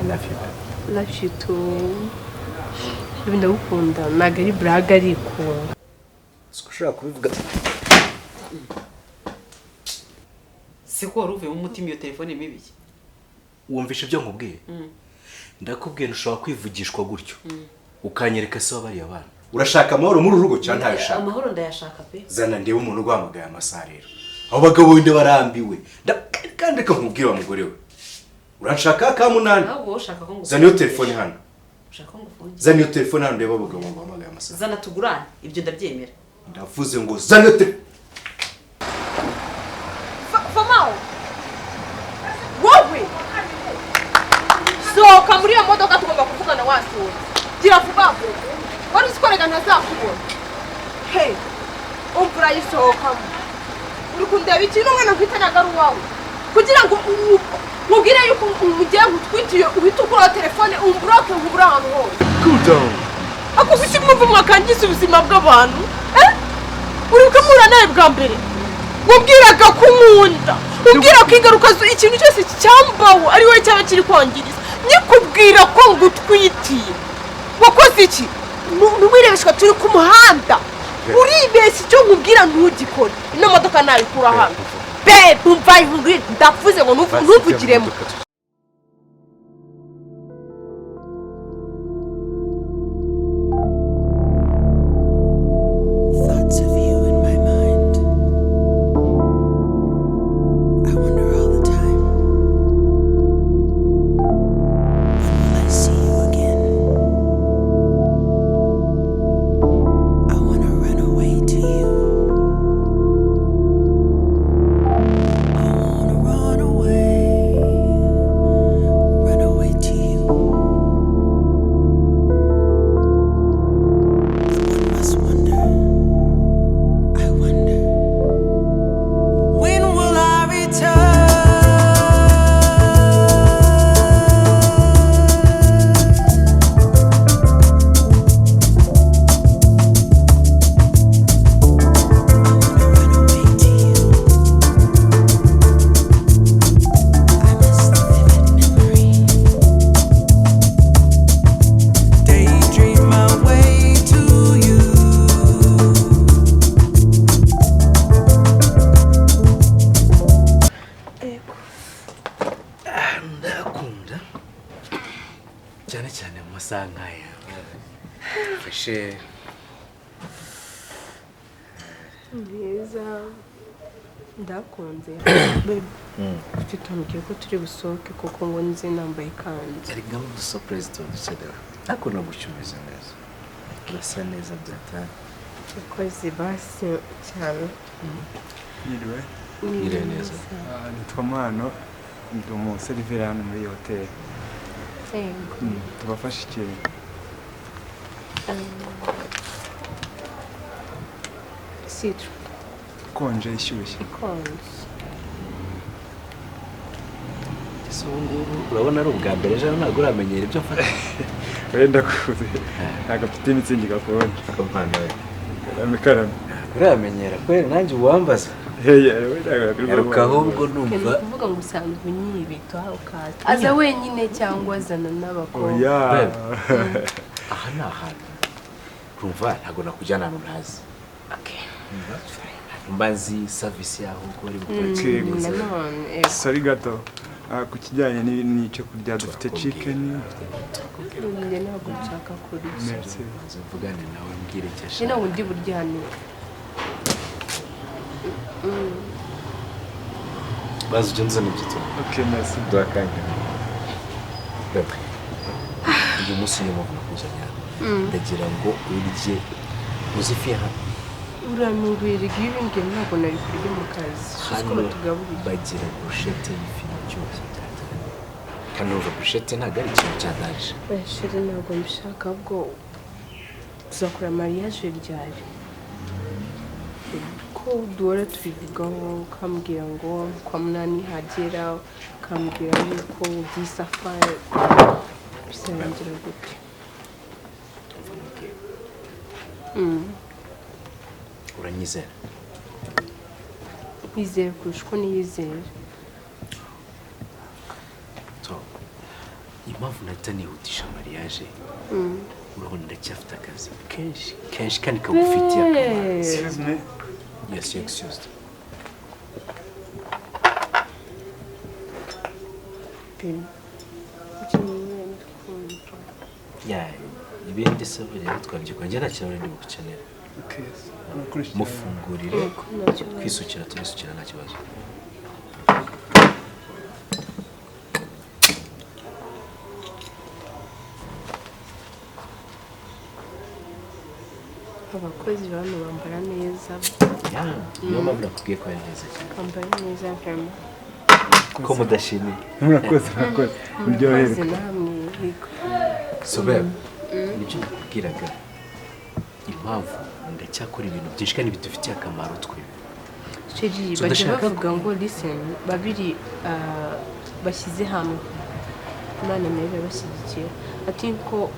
love you. Love you too. Ndagukunda nagari braga ariko. Sikushaka kubivuga. Siko waruve mu mutima iyo telefone mibi. Wumvisha ibyo nkubwiye? Ndakubwiye ntushobora kwivugishwa gutyo. Ukanyereka se wabari abana. Urashaka amahoro muri urugo cyane ntayashaka. Amahoro ndayashaka pe. Zana ndebe umuntu ugwamagaye amasaha rero. Abo bagabo winde barambiwe. Kandi ka nkubwira wa mugore we. Urashaka ka munani? Ahubwo ushaka ko ngo. Zana iyo telefone hano. Ushaka ngo ufunge. Zana iyo telefone hano ndebe abagabo bamagaye amasaha. Zana tugurane ibyo ndabyemera. Ndavuze ngo zana iyo telefone. Famao. Wowe. Soka muri iyo modoka tugomba kuvugana wasohoye. Gira vuba vuba. Wari usikorega ntazakubona. Hey. Umvura yisohoka. Uri kundeba ikintu umwana kwitanaga ari wawe. Kugira ngo mubwire yuko umugiye gutwitiye uhita ukora telefone umbroke nkubura ahantu hose. Cool down. Ako kuki mwumva mwakangiza ubuzima bw'abantu? Uri kumura nawe bwa mbere. Mubwiraga kumunda. Ubwira ko ingaruka ikintu cyose cyambaho ari wowe cyaba kiri kwangiriza. Nyikubwira ko ngutwitiye. Wakoze iki? Nuwirebeshwa turi ku muhanda. Uribeshye icyo nkubwira ntugikore. Ino modoka nayikura hano. Babe, umva inkuru ndavuze ngo ntuvugiremo. Ndakunze babe tutambye ko turi busohoke kuko ngo nzi nambaye kandi ari ngamo surprise to dushedera akona gucyumeza neza basa neza byata kozi basi cyane Yiriwe neza nitwa Muhanda ndi umuseriveri hano muri hotel tubafasha ikintu Citro konje ishyushye so nguru urabona ari ubwa mbere ejo ntabwo uramenyera ibyo mfata wenda kuze ntabwo mfite imitsingi gakonje akamana amikara uramenyera kwera nanjye uwambaza yaruka ahubwo numva kuvuga ngo usanzwe unyibito aho kaza aza wenyine cyangwa azana n'abakobwa aha ni ahantu urumva ntabwo nakujyana ahantu ntazi mbazi service yaho ko ari gukora sorry gato ku kijyanye n'icyo kurya dufite chicken njye ntabwo nshaka kurya mvugane nawe mbwire icyo ashaka ino undi buryane bazi icyo nzana ibyo okay merci duakanye uyu munsi niyo mpamvu nakujyanye ndagira ngo urye uzifiye hano uranubwira igihe ngiye ntabwo nari kurya mu kazi hano bagira brushette y'ifi cyose kandi uva brushette ntabwo ari ikintu cyadaje bashire ntabwo mbishaka ahubwo tuzakora mariage ryari ko duhora tubivugaho ukambwira ngo kwa munani hagera ukambwira yuko ugiye safari bisangira gute uranyizera nizere kurusha uko niyizere mpamvu nahita nihutisha mariage urabona ndacyafite akazi kenshi kandi kagufitiye akamaro. Excuse me. Yes, you're excused. Yeah, ibindi se rero twabyikora njye nta kibazo ndi gukenera. Okay. Mufungurire kwisukira turisukira nta kibazo. abakozi bano bambara neza. Niyo mpamvu nakubwiye ko ari neza cyane. Bambara neza vraiment. Ko mudashimiye. Murakoze. Uryoherwa. namwe yego. Sobera. Nibyo nakubwiraga. Impamvu ndacyakora ibintu byinshi kandi bidufitiye akamaro twebwe. Chérie, bajya bavuga ngo listen babiri bashyize hamwe. Imana nayo bashyigikiye. Ati ko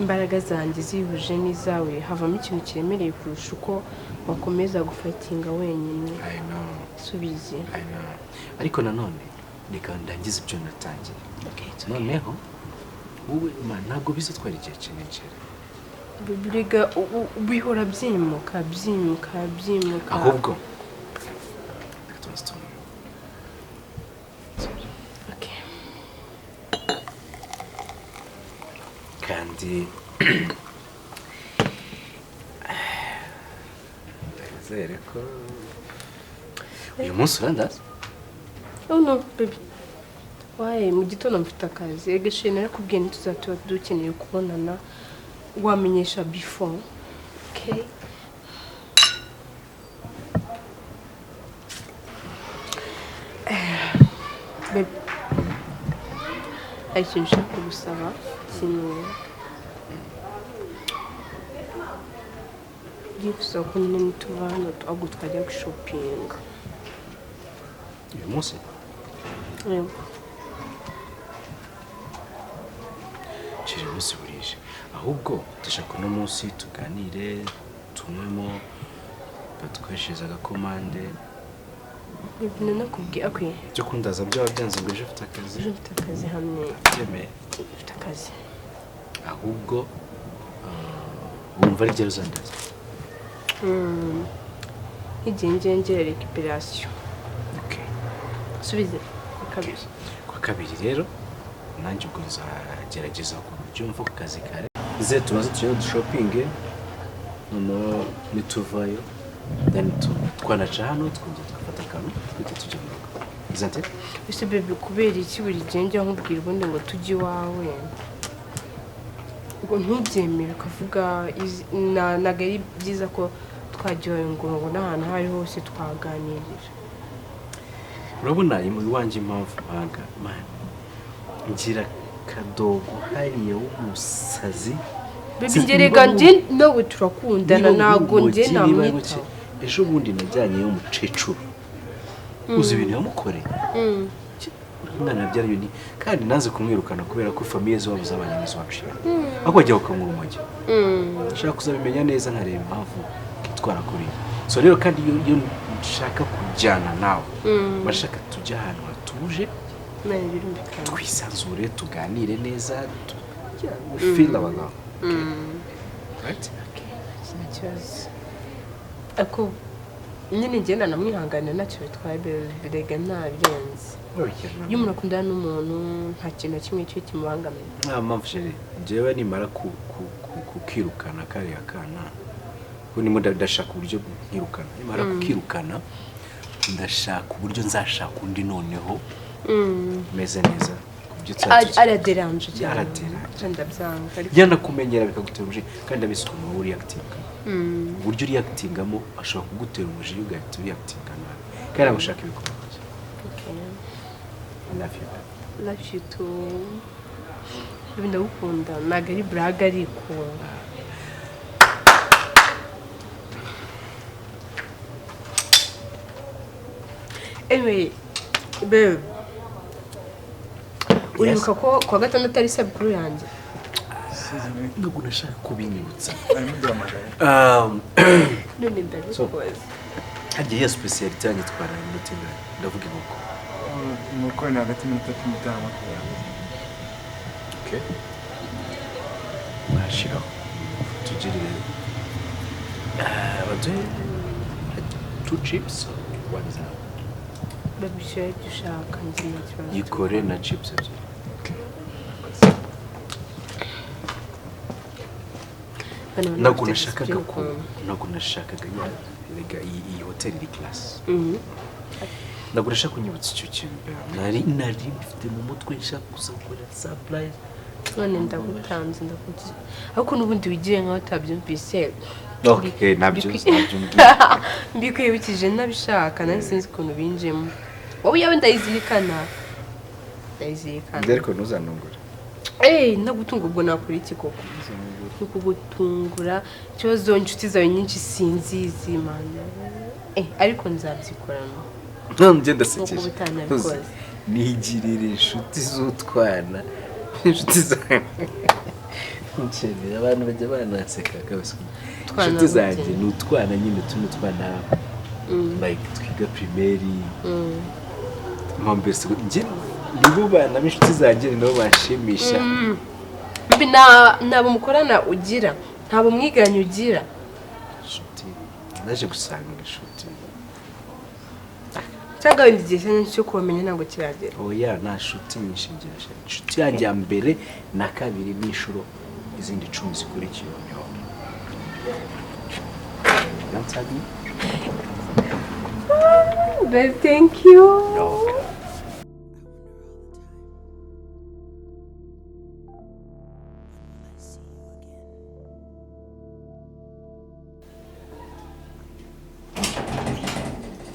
imbaraga zanjye zihuje n'izawe havamo ikintu kiremereye kurusha uko wakomeza gufatinga wenyine. I know. Subizi. I know. Ariko nanone reka ndangize ibyo natangiye. Noneho wowe ntabwo bizatwara igihe kinini. Buriga bihora byimuka. Ahubwo Okay. kandi ndizere ko uyu munsi urandaza. Oh no baby. Waye mu gitondo mfite akazi. Egeshe narakubwiye ntituzatuba dukeneye kubonana wamenyesha before. Okay. Baby. Hari ikintu nshaka kugusaba kimwe. Ugiye gusaba ko nyine nituva hano ahubwo twajya gushopinga. Uyu munsi Yego. shije umunsi burije. Ahubwo dushaka uno munsi tuganire tumwemo batweshereza agakomande. Ibintu nakubwiye akwiye. Byo kundaza byaba byanze ngo ejo ufite akazi. Ejo mfite akazi hamwe. Byemeye. Mfite akazi. Ahubwo wumva ari ryari uzandaza. Igihe ngera recuperation. Okay. Subize kabiri. Kwa kabiri rero nanjye ubwo nzagerageza kubyumva ku kazi kare. Ze tumaze tujya shopping noneho nituvayo then twanaca hano twongera tugafata akantu tujya mu rugo. Izante? Ese baby kubera iki buri gihe njya nkubwira ubundi ngo tujye iwawe ngo ntubyemere ukavuga ntabwo ari byiza ko twajyayo ngo n'ahantu aho ari hose twaganirira. Urabona iwanjye impamvu mpanga ngira kadogo hariya w'umusazi. Baby ngerega njye nawe turakundana ntabwo njye namwitaho. Ejo bundi najyanye y'umucecuru uzi ibintu yamukoreye. Umwana yabyara yuni kandi nanze kumwirukana kubera ko famiye zo babuza abanyamizi wacu. Ako bajya ukamura umujyi. Nshaka kuzabimenya neza nkareba impamvu kitwara kuri. So rero kandi iyo nshaka kujyana nawe bashaka tujya ahantu hatuje twisanzure tuganire neza feel our love. Right? Ikibazo ako nyine ngenda namwihanganira ntacyo bitwaye birega ntabirenze. Iyo umuntu akundana n'umuntu nta kintu na kimwe cyo kimubangamira. Nta mpamvu sheri njyewe nimara kukirukana kariya kana ubundi ndashaka uburyo nkirukana. Nimara kukirukana ndashaka uburyo nzashaka undi noneho meze neza kubyo cyane. Araderanje cyane. Ndabyanga. Yana kumenyera bikagutera umujinya kandi abisukuma uri acting. Uburyo uri actingamo ashobora kugutera umujinya ugahita uri actinga nawe. Kandi agushaka ibikorwa. Okay. I love you. Love you too. Ibinda gukunda ntabwo ari brag ariko. Anyway, babe. Uribuka ko kwa gatandatu ari sabukuru yanjye? Ntabwo nashaka kubinyibutsa. None ndabikoze. Hagiye iyo speciality yanjye twara mutima ndavuga inkoko. Inkoko ni hagati y'itatu n'itanu. Okay. Nashiraho. Tugirire. Baduhe 2 chips or one is out. babishyira ibyo ushaka njye nta kibazo. Yikore na chips ebyiri. Ntabwo nashakaga iyi hoteli iri class. Ntabwo nashaka kunyibutsa icyo kintu. Nari bifite mu mutwe nshaka gusa gukora surprise. None ndagutanze ndakugira. Ariko n'ubundi wigiye nkaho utabyumvise. Okay, nabyo Mbikwibukije nabishaka nari sinzi ukuntu binjemo. Wowe yawe ndayizirikana. Ariko ntuzanungure. Nagutunga ubwo nakora iki koko? Kugutungura ikibazo inshuti zawe nyinshi sinzizi mana. Ariko nzabyikorana. Nanje ndasekeje. Nuko butanabikoze. Nigirire inshuti z'utwana. Inshuti zanjye. Ncebe abantu bajya banaseka kabisa. Inshuti zanjye ni utwana nyine tunutwana. Like twiga primaire. Mbese njye nibo bana b'inshuti zanjye nibo bashimisha. Nabo mukorana ugira, ntabo mwiganye ugira. Inshuti naje gusanga inshuti. Cyangwa wenda igihe cyane cyo kumenya ntabwo kiragera. Oya nta nshuti nyinshi ngira. Inshuti yanjye ya mbere na kabiri n'inshuro izindi 10 zikurikiye. Nantabi. Babe, thank you.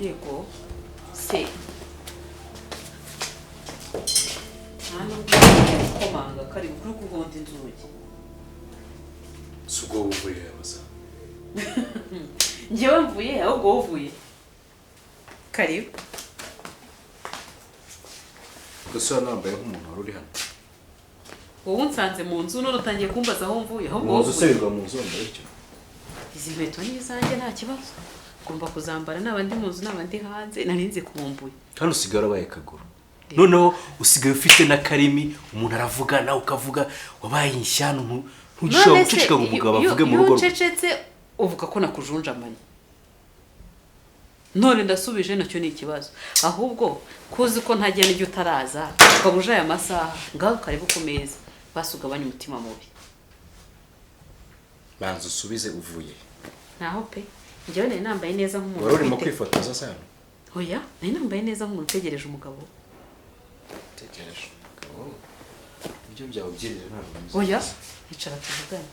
Yego se hano komanga kari kuri kugonda inzugi Sugo uvuye abaza. njyewe mvuye ahubwo uvuye karibu Gusa nambaye nk'umuntu wari uri hano. wowe unsanze mu nzu none utangiye kumbaza aho mvuye ahubwo Umuntu usubirwa mu nzu ndabicyo. izi nkweto ni izanjye nta kibazo ngomba kuzambara n'abandi mu nzu n'abandi hanze narinze kumbuye Hano usigara baye kaguru. Noneho usigaye ufite na karimi umuntu aravuga nawe ukavuga wabaye inshyano ntugishobora guceceka ngo umugabo avuge mu rugo. Ucecetse uvuga ko nakujunjamanye. None ndasubije nacyo ni ikibazo. Ahubwo kuzi ko ntagiye n'ibyo utaraza ukabuje aya masaha ngaho karibu ku meza basugabanya umutima mubi. Banza usubize uvuye. Naho pe njyewe nari nambaye neza nk'umuntu. Wari urimo kwifotoza sana? Oya nari nambaye neza nk'umuntu utegereje umugabo. Tegereje umugabo. Ibyo byawe byirije ntabwo. Oya icara tuvugane.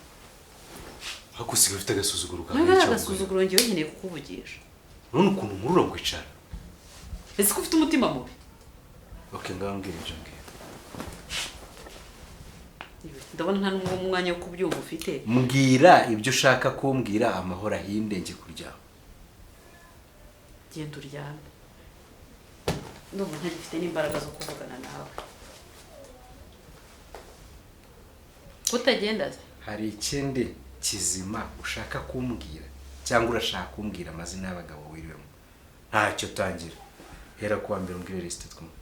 Hakusiga ufite agasuzuguro kawe. Ntabwo agasuzuguro njyewe nkeneye kukuvugisha. None ukuntu nkurura ngo icara. Ese ko ufite umutima mubi. Okay ngaho mbwira ibyo ngiye. Ndabona nta n'umwanya wo kubyumva ufite. Mbwira ibyo ushaka kumbwira amahoro ahinde nge kurya. Genda uryame. Ndumva ntagifite n'imbaraga zo kuvugana nawe. Utagenda hari ikindi kizima ushaka kumbwira cyangwa urashaka kumbwira amazina y'abagabo wiriwemo? Ntacyo tangira. Hera kuwa mbere umbwire liste twumva.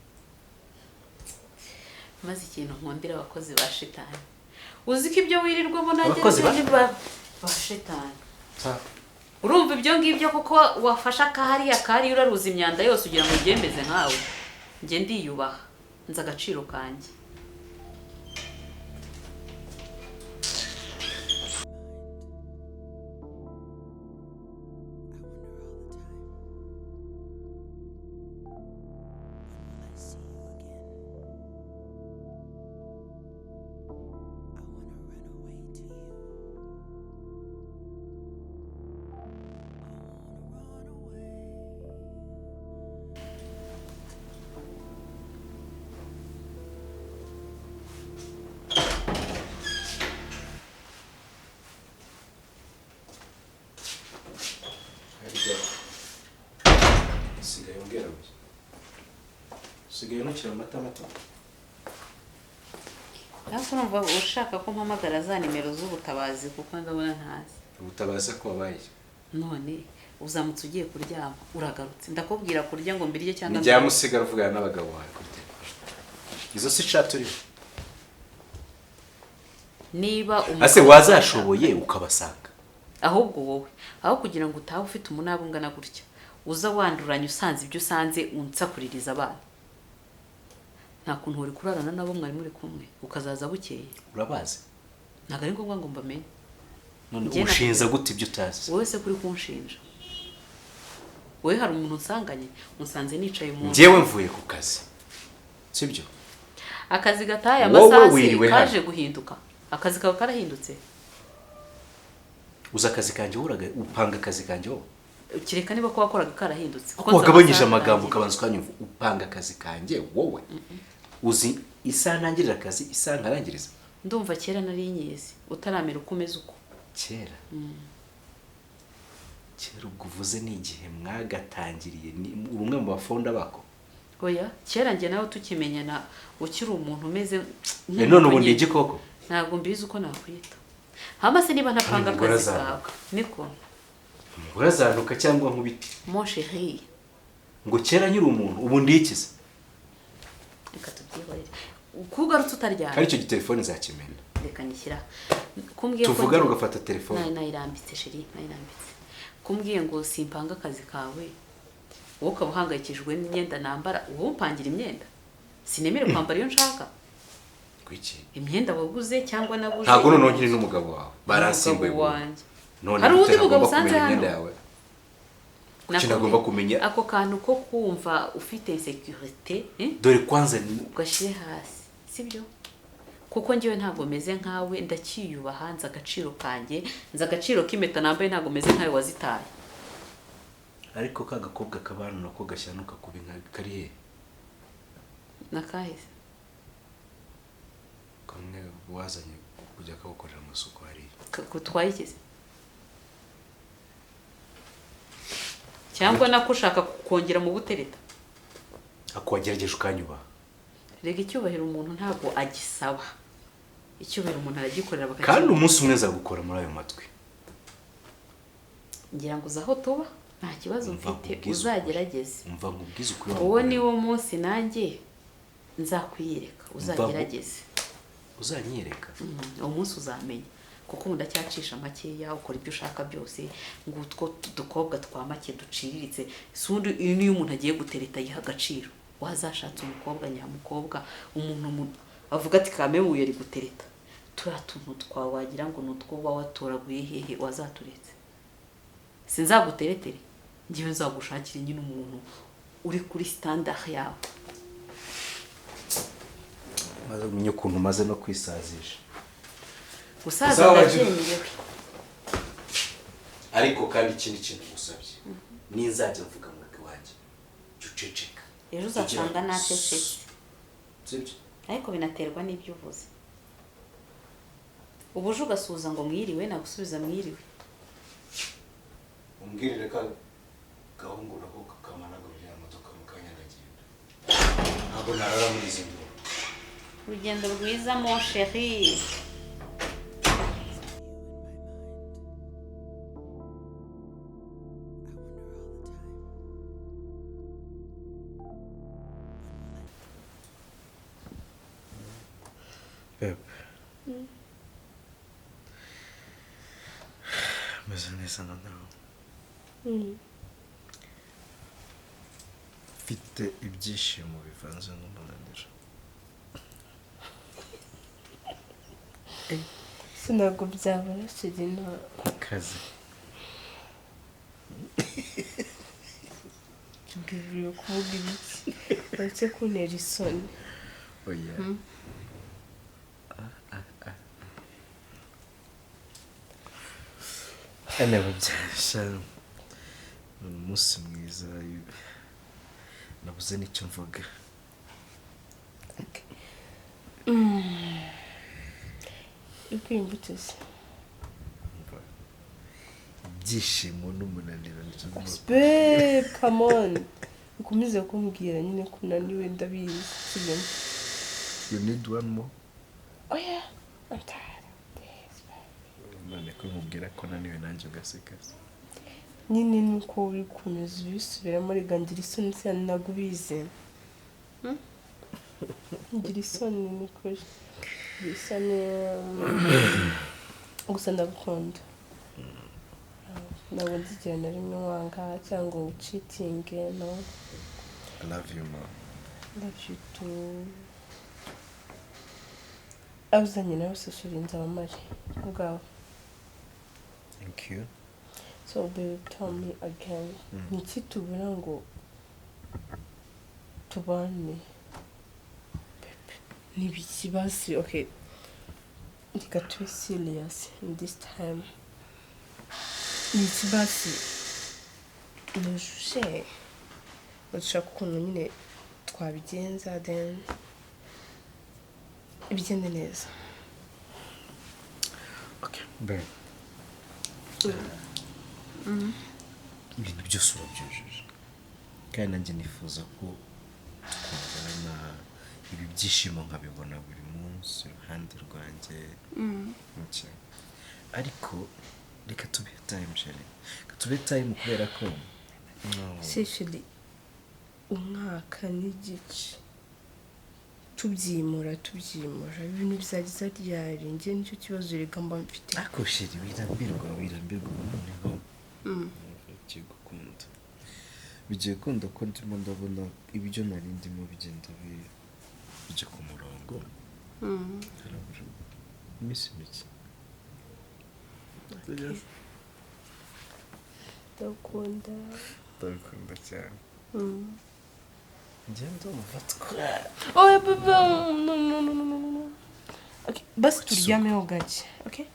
maze ikintu nkundira abakozi ba shitani. Uzi ko ibyo wirirwamo nanjye Abakozi ba shitani. Urumva ibyo ngibyo kuko wafasha akahari uraruza imyanda yose ugira ngo ugembeze nkawe. Nge ndiyubaha nza agaciro kanjye. Sigaye nukira amata mato. Nako numva ushaka ko mpamagara za nimero z'ubutabazi kuko ndabona ntazi. Ubutabaza ko wabaye. None uzamutse ugiye kuryama uragarutse. Ndakubwira kurya ngo mbirye cyangwa njya musigara uvugana n'abagabo bawe kurya. Izo si chat uri. niba ase wazashoboye ukabasanga ahubwo wowe aho kugira ngo utahe ufite umunaba ungana gutya uza wanduranye usanze ibyo usanze unsakuririza abana nta kuntu uri kurarana nabo mwari muri kumwe ukazaza bukeye urabazi ntabwo ari ngombwa ngo mbamenye none ushinza gute ibyo utazi wowe se kuri kunshinja wowe hari umuntu unsanganye musanze nicaye mu njyewe mvuye ku kazi sibyo akazi gataye amasasi kaje guhinduka akazi kawe karahindutse uza akazi kanjye upanga akazi kanjye wowe kireka niba ko wakoraga karahindutse kuko wagabanyije amagambo ukabanza ukanyumva upanga akazi kanjye wowe uzi isa ntangirira akazi isa nkarangiriza ndumva kera nari inyizi utaramera uko umeze uko kera ubwo uvuze ni igihe mwagatangiriye ni umwe mu bafonda bako oya kera njye nawe tukimenyana ukiri umuntu umeze none ubu ndi igikoko ntabwo mbizi uko nakwita hama se niba ntapanga akazi kawe niko umugore azanuka cyangwa nk'ubiti mon chéri ngo kera nyiri umuntu ubu ndikize reka tubyihorere kugarutse utaryana kandi icyo gitelefone zakimena reka nishyira kumbwiye ko tuvugana ugafata telefone nayirambitse chéri nayirambitse kumbwiye ngo simpanga akazi kawe wowe ukaba uhangayikishijwe n'imyenda nambara wowe umpangira imyenda sinemere kwambara iyo nshaka kwiki imyenda waguze cyangwa naguze ntabwo noneho nkiri n'umugabo wawe baransimbuye wanjye none hari undi mugabo usanze hano nagomba kumenya ako kantu ko kumva ufite insécurité dore kwanza ugashyire hasi sibyo kuko njyewe ntabwo meze nkawe ndakiyubaha nzi agaciro kanjye nzi agaciro k'impeta nambaye ntabwo meze nkawe wazitaye ariko ka gakobwa kabana nako gashyanuka kubi nka kari he nakahise kamwe wazanye kujya kagukorera amasuku hari kutwaye ikizi cyangwa nako ushaka kongera mu butereta akwagerageje ukanyubaha rega icyubahiro umuntu ntabwo agisaba icyubahiro umuntu aragikorera kandi umunsi umwe azagukora muri ayo matwi ngira ngo uzaho tuba nta kibazo mfite uzagerageze umva nkubwize ukuri uwo ni wo munsi nanjye nzakwiyereka uzagerageze uzanyereka uwo munsi uzamenya kuko umuntu acyacisha makeya ukora ibyo ushaka byose ngo utwo dukobwa twa make duciriritse sundi niyo umuntu agiye gutereta yiha agaciro wazashatse umukobwa nyamukobwa umuntu avuga ati kame uyu ari gutereta turiya tuntu twawe wagira ngo ni utwo uba watoraguye hehe wazaturetse sinzaguteretere ngewe nzagushakira nyine umuntu uri kuri standard yawe maze umenye ukuntu umaze no kwisazisha gusaza ndabyemerewe ariko kandi ikindi kintu gusabye ninzajya mvuga mu iwanjye uceceka ejo uzasanga natecetse sibyo ariko binaterwa n'ibyo uvuze ubuje ugasubiza ngo mwiriwe nagusubiza mwiriwe umbwirire ka gahungu nako kamanagurira imodoka mu kanya ndagenda ntabwo narara muri izi ndoro urugendo rwiza mon chéri meze neza noneho mfite ibyishimo bivanze n'umunaniro sinago byabura kirina akazi tubwiriye kuvuga ibiki uretse kuntera isoni oya ane babyasha umunsi mwiza nabuze n'icyo mvuga uko imbuto se ibyishimo n'umunaniro babe come on ukomeze kumbwira nyine ko unaniwe ndabizi sibyo you need one more oh yeah I'm tired none ko nkubwira ko naniwe nanjye ugaseka nyine nuko uri kumeza ubisubiramo rega ngira isoni se ntabwo ubizi ngira isoni ni kuri bisa ne gusa ndagukunda ntabwo nzigera na rimwe wanga cyangwa ngo ucitinge no. I love you mom. Love you too. Abuzanye nawe sosuri nzabamare ubwawe. Thank you. So babe, tell me again. Niki tubura ngo tubane? Nibiki basi, okay. Reka tube serious in this time. Niki basi nujushe ushaka ukuntu nyine twabigenza then ibigende neza. Okay, babe. Ibintu byose urabyujuje kandi nanjye nifuza ko twabana ibi byishimo nkabibona buri munsi iruhande rwanjye ariko reka tube time sheri reka tube time kubera ko Sesheli umwaka n'igice tubyimura ibintu bizageza ryari njye nicyo kibazo reka mba mfite. ariko sheri birambirwa noneho bigiye gukunda ko ndimo ndabona ibyo nari ndimo bigenda bijya ku murongo harabura iminsi mike. Ndakunda cyane ngenda umufatwa. Oh baba no. Okay, basi turyameho gake, okay?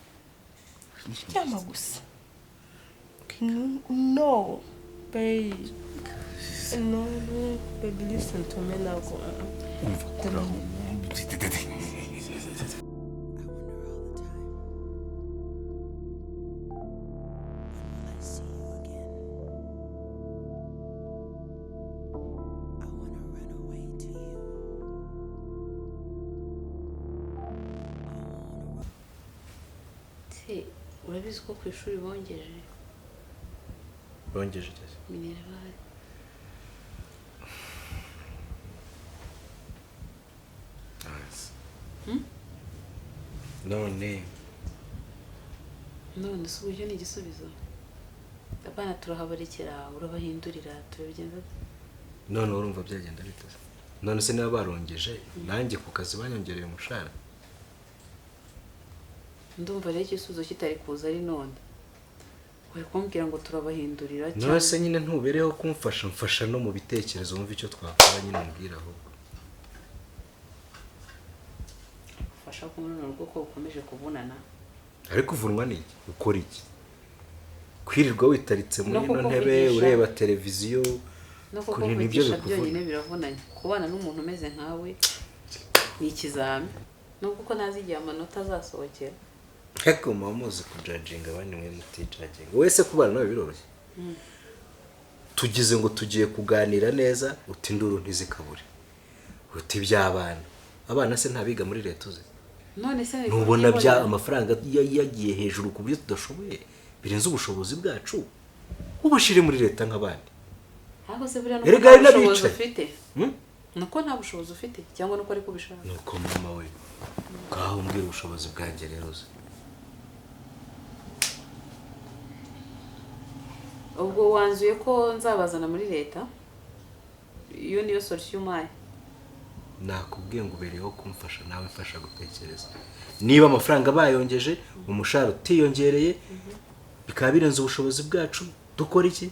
Ryama gusa. No, babe. No, baby, listen to me now. Urabizi ko ku ishuri bongeje minerivare. none si uburyo ni igisubizo abana turahabarekera urabahindurira turabigenza none urumva byagenda bite none se niba barongeje nanjye ku kazi banyongereye umushahara ndumva rero igisubizo kitari kuza ari none uri kumbwira ngo turabahindurira cyane. none se nyine ntubereho kumfasha no mu bitekerezo wumva icyo twakora nyine mbwira ahubwo ufasha kumurana urugo ko ukomeje kubunana. ariko uvunwa n'iki ukora iki kwirirwa witaritse muri ino ntebe ureba televiziyo kuri nibyo byonyine biravunanye kubana n'umuntu umeze nkawe ni ikizami nubwo ko nazi igihe amanota azasohokera. ariko muzi kujajinga abandi mwe mutijaginga wese kubana nawe biroroshye. tugize ngo tugiye kuganira neza uti nduru ntizikabure uti by'abana abana se ntabiga muri leta uze none se ntubona bya amafaranga yagiye hejuru ku buryo tudashoboye birenze ubushobozi bwacu ubashire muri leta nk'abandi. Ahubwo se buriya nuko nta bushobozi ufite nuko nta bushobozi ufite cyangwa nuko ari kubishaka nuko mama we ngaho mbwira ubushobozi bwanjye rero uze. ubwo wanzuye ko nzabazana muri leta iyo niyo solution umpaye. nakubwiye ngo ubereyeho kumfasha nawe mfasha gutekereza niba amafaranga bayongeje umushahara utiyongereye bikaba birenze ubushobozi bwacu dukora iki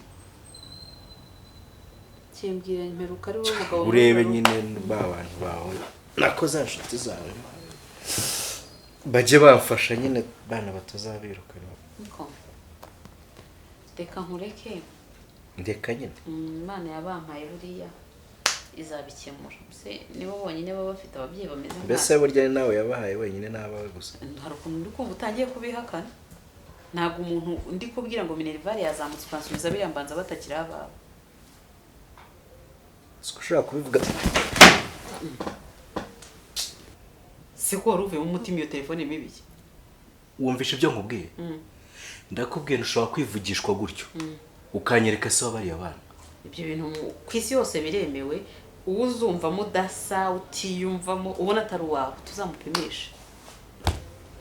kimbwira imperuka ari wowe mugabo urebe nyine babantu bawe nako za nshuti zawe bajye bamfasha nyine bana batazabirukana. reka nkureke ndeka nyine Imana yabampaye buriya izabikemura se nibo bonyine baba bafite ababyeyi bameze nka mbese burya nawe yabahaye wenyine n'abawe gusa. hari ukuntu uri kumva utangiye kubihakana ntabwo umuntu ndi kubwira ngo minerivare yazamutse ukansubiza biriya mbanza batakiri abawe. siko ushobora kubivuga se ko wari uvuyemo umutima iyo telefone mibi wumvisha ibyo nkubwiye ndakubwiye ntushobora kwivugishwa gutyo ukanyereka se wabariye abana. ibyo bintu ku isi yose biremewe uwo uzumvamo udasa utiyumvamo ubona atari uwawe tuzamupimishe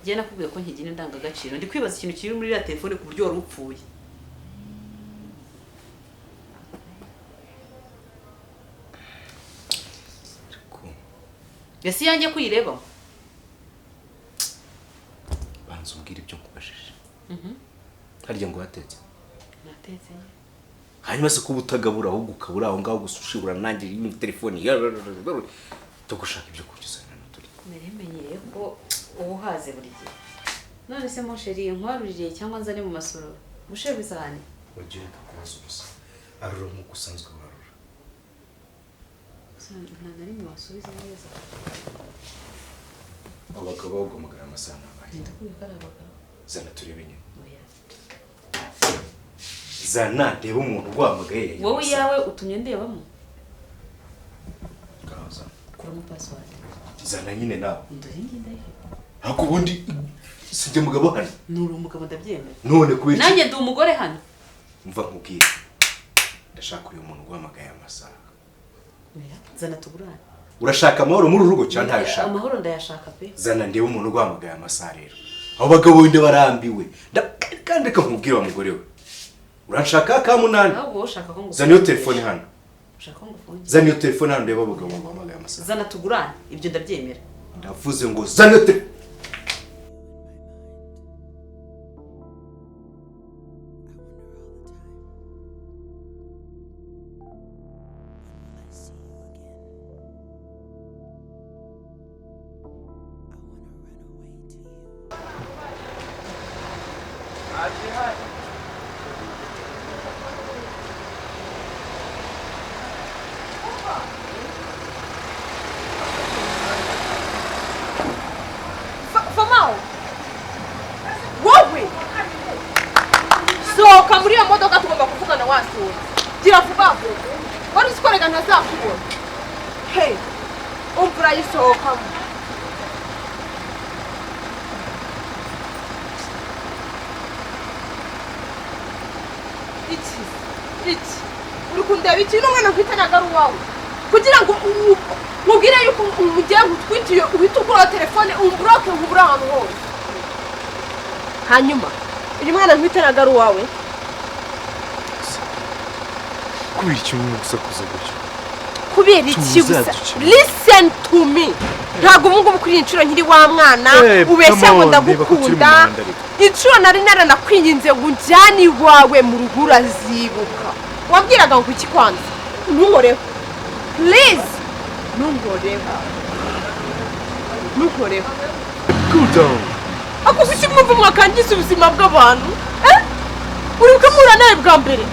Njye nakubwiye ko nkigira indangagaciro ndi kwibaza ikintu kiri muri ya telefone ku buryo wari upfuye. Ese yanjye kuyireba banza umbwira ibyo nkubajije. Harya ngo watetse natetse hanyuma se kuba utagabura ahubwo ukabura aho ngaho gusushibura nanjye muri telefone tugushaka ibyo kurya usana turi meremenyeye ko uhaze buri gihe. None se mon chéri nkwaruririye cyangwa nzane mu masoro mushe bizane ugiye kubaza ubusa aruro mu gusanzwe barura nari mu basubiza neza abagabo bagomagara amasana abaye ndakubikara abagabo zana turebe nyine zana ndeba umuntu ugwamagaye wowe yawe utumye ndebamo kaza kuramo password zana nyine nawe ndori ndayihe hako ubundi sijye mugabo hano nuri umugabo ndabyemera none kubiki nanjye ndi umugore hano mva nkubwira ndashaka uyu muntu ugwamagaye amasaha zana tugurane urashaka amahoro muri urugo cyane ntayashaka amahoro ndayashaka pe zana ndeba umuntu ugwamagaye amasaha rero abo bagabo wende barambiwe kandi reka nkubwire wa mugore we urashaka ka munani ahubwo ushaka ko zana iyo telefone hano ushaka ko ngufunge zana iyo telefone hano ndeba abagabo bagwamagaye amasaha zana tugurane ibyo ndabyemera ndavuze ngo zana iyo telefone sohoka muri iyo modoka tugomba kuvugana wasohoka gira vuba vuba wari uzikorega ntazakubona hey umva urayisohokamo iki uri kundeba iki n'umwana mfitanye ari uwawe kugira ngo mubwire yuko umugiye gutwitiye uhita ugura telefone umburoke nkubura ahantu hose hanyuma uyu mwana mfitanye ari uwawe kubera iki gusakuza gutyo kubera iki gusa listen to me ntabwo ubu ngubu kuri inshuro nkiri wa mwana ubeshya ngo ndagukunda inshuro nari naranakwinginze ngo njyane iwawe mu rugo urazibuka wabwiraga ngo iki kwanza ntunkoreho please ntunkoreho cool down ako kuki mwumva mwakangiza ubuzima bw'abantu uribuka muhura nawe bwa mbere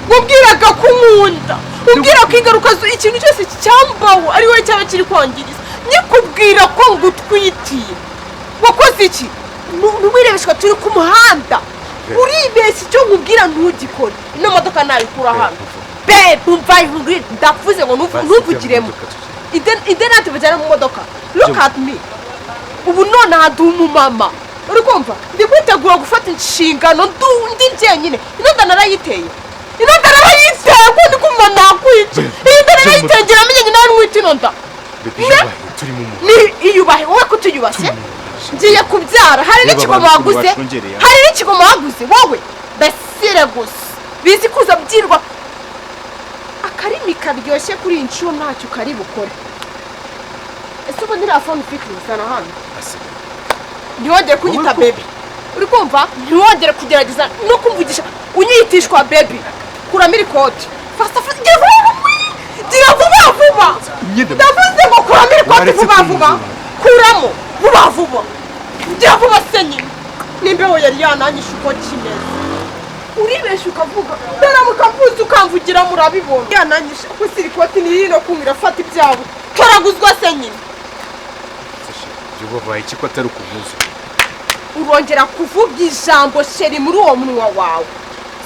wabwiraga ko nkunda ubwira ko ingaruka ikintu cyose cyambaho ari wowe cyaba kiri kwangiriza nyikubwira ko ngutwitiye wakoze iki ntuwirebeshwa turi ku muhanda uribeshya icyo nkubwira ntugikore ino modoka nayikura hano babe umvaye nkubwira ndavuze ngo ntuvugiremo ide natwe bajyana mu modoka look at me ubu none haduha umumama uri kumva ndi kwitegura gufata inshingano ndi njyenyine ino nda narayiteye ko ndi kumva nakwica iyi nda narayitengera amenye nawe nwita ino nda iyubahe wowe kutuyubashye ngiye kubyara hari n'ikigoma waguze wowe ndasire gusa bizi kuza byirwa akarimi karyoshye kuri iyi nshuro ntacyo kari bukore ese ubu ntiriya fone ufikirisa hano ntiwongere kunyita bebi uri kumva ntiwongere kugerageza no kumvugisha unyitishwa bebi kuramo iri koti gira vuba ndavuze ngo kuramo iri koti vuba kuramo vuba gira vuba se nyine n'imbeho yari yananyishe uko kimeze uribeshya ukavuga ndaramuka mvuze ukamvugira murabibona yananyishe ko iri koti ni hino kumira fata ibyabo toraguzwa se nyine babaye iki ko atari ukuvuza urongera kuvuga ijambo sheri muri uwo munwa wawe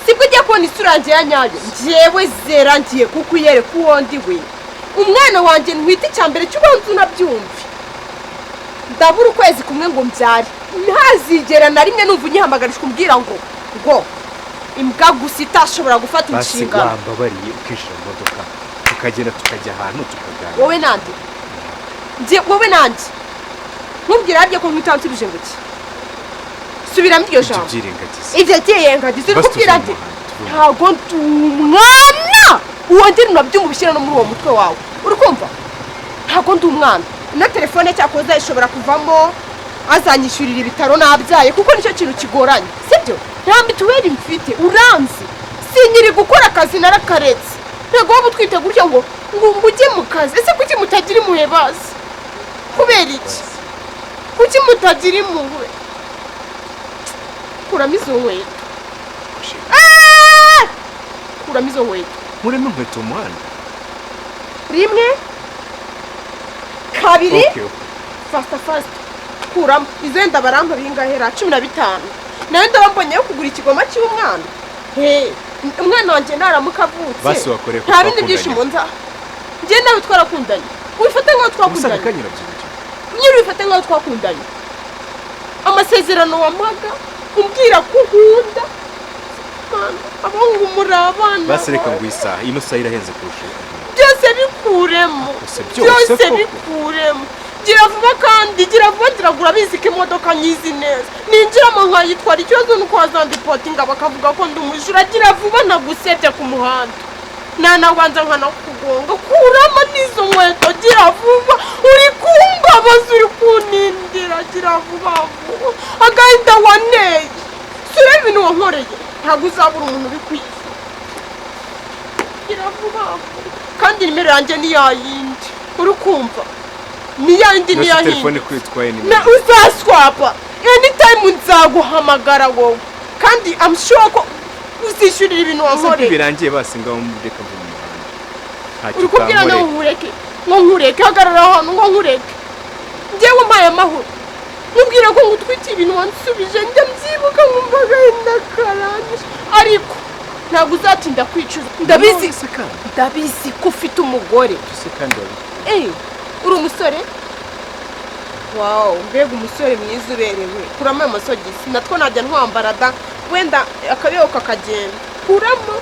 sibwo ugiye kubona isura yanjye ya nyayo njyewe zera ngiye kukuyereka uwo ndi we umwana wanjye ntwite icya mbere cy'ubanza unabyumve ndabura ukwezi kumwe ngo mbyare ntazigera na rimwe numva unyihamagarishwa umbwira ngo imbwa gusa itashobora gufata inshingano basi wambabariye ukishyira mu modoka tukagenda tukajya ahantu tukaganira wowe nanjye nkubwira harya ko nkwitanshirije ngo iki subiramo iryo jambo ibyo byirengagiza uri kubwira nde ntabwo ndi umwana wongere unabyumubishyira no muri uwo mutwe wawe uri kumva ntabwo ndi umwana na telefone cyakoze ishobora kuvamo azanyishyurira ibitaro nabyaye kuko nicyo kintu kigoranye sibyo nta mituweli mfite uranzi sinyiri gukora akazi narakaretse ntabwo waba utwite gutya ngo ujye mu kazi ese kuki mutagira impuhwe bazi kubera iki kuki mutagira impuhwe kuramo izo nkweto kuramo izo nkweto nkuremo inkweto mu muhanda rimwe kabiri fasita kuramo izo wenda barampa bingahera 15 nawe ndabambonyeyo kugura ikigoma cy'umwana umwana wanjye naramuka avutse nta bindi byishimo nza njye nawe twarakundanye wifate nk'aho twakundanye nyiri wifate nk'aho twakundanye amasezerano wampaga umbwira ko unkunda abahungu muri abana basereka ngo isaha ino saha irahenze kurusha byose bikuremo byose bikuremo gira vuba kandi gira vuba ndiragura bizi ko imodoka nyizi neza ninjiramo nkayitwara ikibazo nuko wazandipotinga bakavuga ko ndi umujura gira vuba nagusebye ku muhanda nanabanza nkanakugonga kuramo n'izo nkweto gira vuba uri kumbabaza uri kunindira gira vuba vuba agahinda waneye sure ibintu wankoreye ntabwo uzabura umuntu uri kwisi gira vuba kandi nimero yanjye ni yayindi uri kumva ni yayindi ni yayindi telefone kwitwaye ni na uzaswapa anytime nzaguhamagara wowe kandi I'm sure ko uzishyurira ibintu wankoreye birangiye basi ngaho mureka mu muhanda uri kubwira nawe nkureke hagarara hano ngo nkureke njyewe mpaye amahoro mubwira ko ngutwite ibintu wansubije njya mbyibuka nkumva agahinda karanyishe ariko ntabwo uzatinda kwicuza ndabizi ko ufite umugore uri umusore wawu mbega umusore mwiza uberewe kuramo ayo masogisi natwo najya ntwambara da wenda akabeho kakagenda kuramo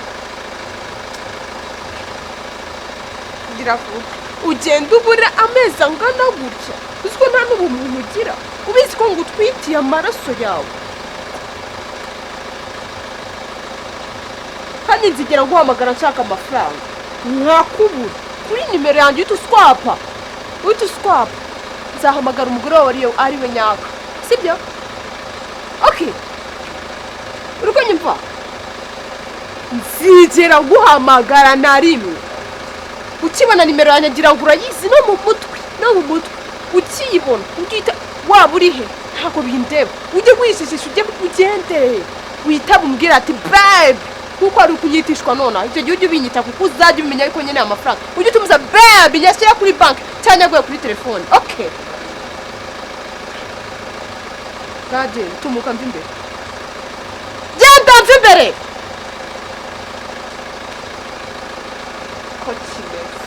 gira vuba ugenda ubura amezi angana gutya uzi ko nta n'ubumuntu ugira ubizi ko ngo utwitiye amaraso yawe kandi nzigera guhamagara nshaka amafaranga nkakubura kuri nimero yanjye uhita uswapa nzahamagara umugore wawe ari we nyaka sibyo okay uri kunyumva nzigera guhamagara na rimwe ukibona nimero yanjye ngira ngo urayizi no mu mutwe ukiyibona ugita waba uri he ntabwo bindeba ujye wishishisha ugende witaba umbwira ati babe kuko ari kunyitishwa nona icyo gihe ujye ubinyita kuko uzajya umenya yuko nyine amafaranga ujye utumuza babe yashyira kuri banki cyangwa yaguye kuri telefone okay gade tumuka mva imbere genda mva imbere ko kimeze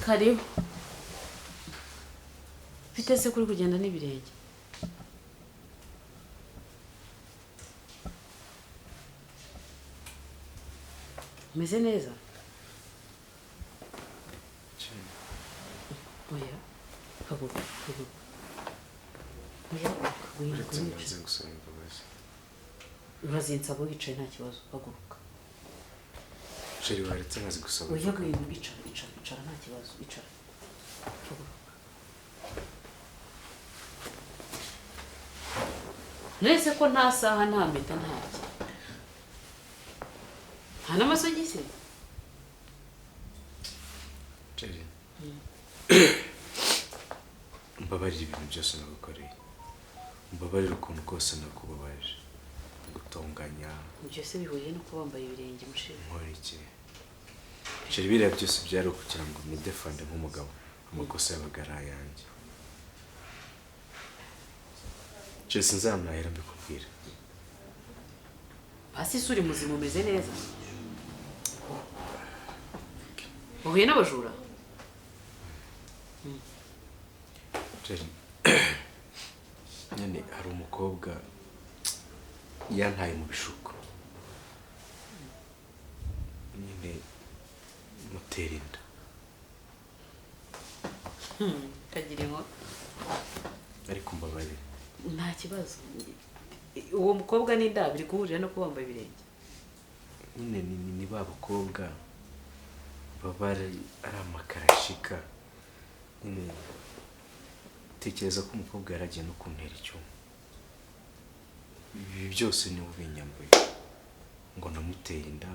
karibu biteze kuri kugenda n'ibirenge umeze neza oya haguruka urazinsaba wicaye nta kibazo haguruka Sheri waretse nkazi gusaba oya gwino icara nta kibazo icara nese ko nta saha nta mpeta ntaki nta n'amasogisi Sheri mbabarira ibintu byose nagukoreye mbabarira ukuntu kose nakubabaje gutonganya ibyo se bihuye no kuba wambaye ibirenge mushira nkora iki Sheri biriya byose byari ukugira ngo nidefande nk'umugabo amakosa yabaga ari ayanjye Sheri sinzamwahera mbikubwira hasi suri muzima umeze neza uhuye n'abajura nyine hari umukobwa yantaye mu bishuko nyine mutera inda kagira inkuru ariko mbabarira nta kibazo uwo mukobwa n'inda biri guhurira no kuba wambaye ibirenge nyine ni ba bakobwa baba ari amakarashika nyine tekereza ko umukobwa yaragiye no kuntera icyuma ibi byose niwe ubinyambuye ngo namuteye inda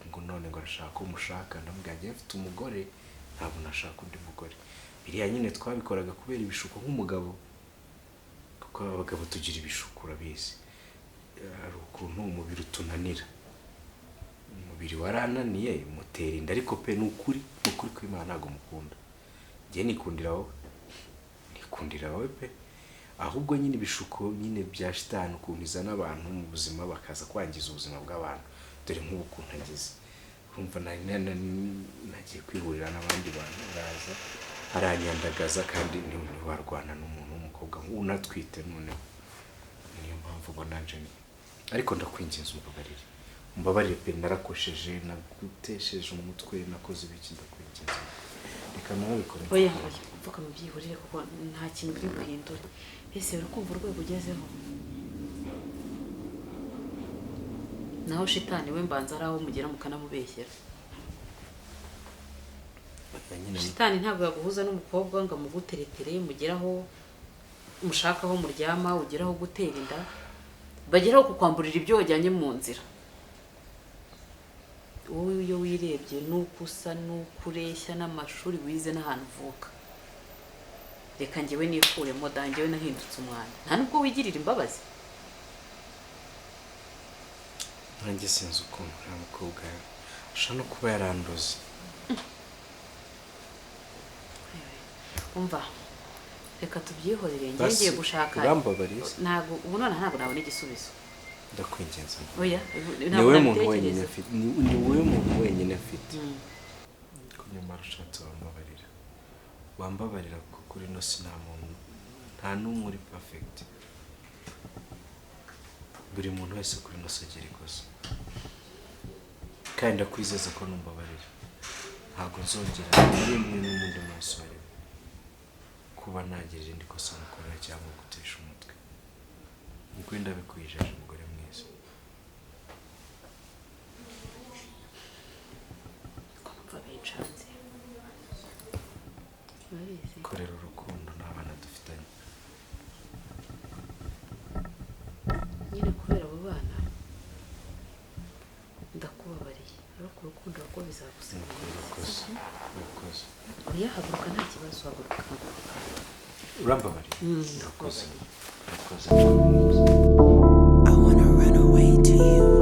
ngo none ngo arashaka ko mushaka ndamubwira ngiye mfite umugore ntabwo nashaka undi mugore biriya nyine twabikoraga kubera ibishuko nk'umugabo kuko abagabo tugira ibishuko urabizi hari ukuntu umubiri utunanira umubiri warananiye mutera inda ariko pe ni ukuri kw'Imana ntabwo mukunda ngiye nikundira wowe pe ahubwo nyine ibishuko nyine bya shitani ukuntu izana abantu mu buzima bakaza kwangiza ubuzima bw'abantu dore nk'ubu ukuntu ageze urumva nagiye kwihurira n'abandi bantu baraza aranyandagaza kandi ntiwarwana n'umuntu w'umukobwa unatwite noneho niyo mpamvu ubona nje ariko ndakwinginze umbabarire pe narakosheje nagutesheje umutwe nakoze ibiki ndakwinginze reka nawe bikore oya mvuga mu byihurire kuko nta kintu biri guhindura ese urakumva urwego ugezeho naho shitani we mbanza ari aho mugera mukanamubeshyera shitani ntabwo yaguhuza n'umukobwa ngo amuguteretere mugeraho mushakaho muryama ugeraho gutera inda bageraho kukwamburira ibyo wajyanye mu nzira wowe iyo wirebye nuko usa nuko ureshya n'amashuri wize n'ahantu uvuka reka njyewe nikuremo danjyewe nahindutse umwana nta nubwo wigirira imbabazi nanjye sinzi ukuntu uriya mukobwa ashobora no kuba yaranduze umva reka tubyihorere ngiye gushaka ntabwo ubu none ntabwo nabona igisubizo ndakwingenza oya ni wowe muntu wenyine afite ni wowe muntu wenyine afite ko nyamara ushatse wambabarira kuko uri no si nta n'umwe uri perfect buri muntu wese kuri no sogera ikosa kandi ndakwizeza ko numbabarira ntabwo nzongera rimwe n'undi musore kuba nagira irindi kosa mukorera cyangwa gutesha umutwe niko ndabikwijeje umugore mwiza kumva bencanze korera urukundo n'abana dufitanye nyine kubera abo bana ndakubabariye ariko urukundo rwo bizagusaba urakoze oya haguruka nta kibazo haguruka urambabariye urakoze I wanna run away to you.